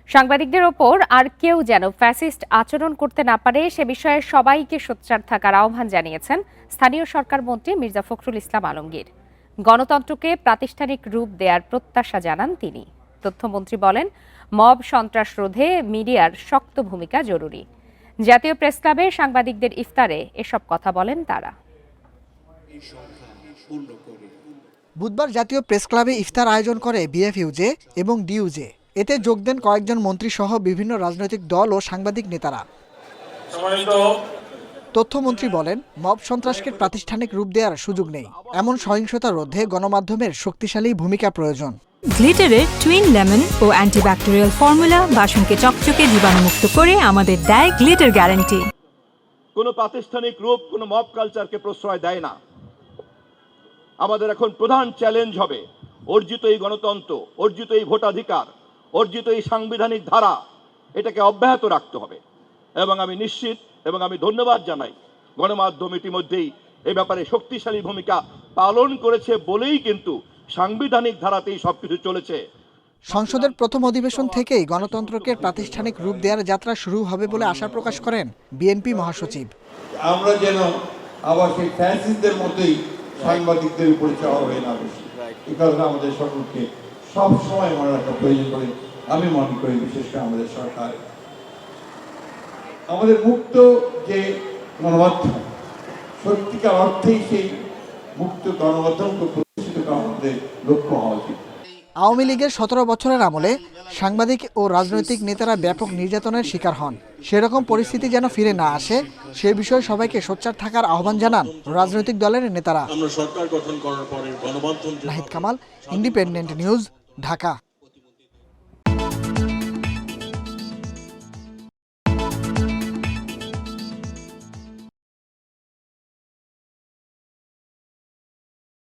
সাংবাদিকদের ওপর আর কেউ যেন ফ্যাসিস্ট আচরণ করতে না পারে সে বিষয়ে সবাইকে সোচ্চার থাকার আহ্বান জানিয়েছেন স্থানীয় সরকার মন্ত্রী মির্জা ফখরুল ইসলাম আলমগীর। গণতন্ত্রকে প্রাতিষ্ঠানিক রূপ দেওয়ার প্রত্যাশা জানান তিনি। তথ্যমন্ত্রী বলেন, মব সন্ত্রাস রোধে মিডিয়ার শক্ত ভূমিকা জরুরি। জাতীয় প্রেস ক্লাবে সাংবাদিকদের ইফতারে এসব কথা বলেন তারা। বুধবার জাতীয় প্রেস ক্লাবে ইফতার আয়োজন করে বিএফইউজে এবং ডিইউজে। এতে যোগ দেন কয়েকজন মন্ত্রী সহ বিভিন্ন রাজনৈতিক দল ও সাংবাদিক নেতারা। তথ্যমন্ত্রী বলেন, মব সন্ত্রাসকে প্রাতিষ্ঠানিক রূপ দেওয়ার সুযোগ নেই। এমন সহিংসতা রোধে গণমাধ্যমের শক্তিশালী ভূমিকা প্রয়োজন। গ্লিটারের টুইন লেমন ও অ্যান্টিব্যাকটেরিয়াল ফর্মুলা বাসনকে চকচকে জীবাণুমুক্ত করে আমাদের দেয় গ্লিটার গ্যারান্টি। কোনো প্রাতিষ্ঠানিক রূপ কোনো মব কালচারকে প্রশ্রয় দেয় না। আমাদের এখন প্রধান চ্যালেঞ্জ হবে অর্জিত এই গণতন্ত্র, অর্জিত এই ভোটাধিকার, অর্জিত এই সাংবিধানিক ধারা, এটাকে অব্যাহত রাখতে হবে। এবং আমি নিশ্চিত এবং আমি ধন্যবাদ জানাই গণমাধ্যম ইতিমধ্যেই এ ব্যাপারে শক্তিশালী ভূমিকা পালন করেছে বলেই কিন্তু সাংবিধানিক ধারাতেই সবকিছু চলেছে। সংসদের প্রথম অধিবেশন থেকেই গণতন্ত্রকে প্রাতিষ্ঠানিক রূপ দেওয়ার যাত্রা শুরু হবে বলে আশা প্রকাশ করেন বিএনপি মহাসচিব। আমরা যেন আবার সেই ফ্যাসিস্টদের মতোই সাংবাদিকদের উপরে চাওয়া হয়ে না বসি, এই কারণে আমাদের সকলকে সবসময় মনে রাখা প্রয়োজন বলে আমি মনে করি। বিশেষ করে আমাদের সরকার আমাদের মুক্ত যে গণমাধ্যম, সত্যিকার অর্থেই সেই মুক্ত গণমাধ্যমকে প্রতিষ্ঠিত করা আমাদের লক্ষ্য হওয়া উচিত। আওয়ামী লীগের ১৭ বছরের আমলে সাংবাদিক ও রাজনৈতিক নেতারা ব্যাপক নির্যাতনের শিকার হন। সেরকম পরিস্থিতি যেন ফিরে না আসে সে বিষয়ে সবাইকে সোচ্চার থাকার আহ্বান জানান রাজনৈতিক দলের নেতারা। আমরা সরকার গঠন করার পরে গণমাধ্যম নাহিদ কামাল, ইন্ডিপেন্ডেন্ট নিউজ, ঢাকা।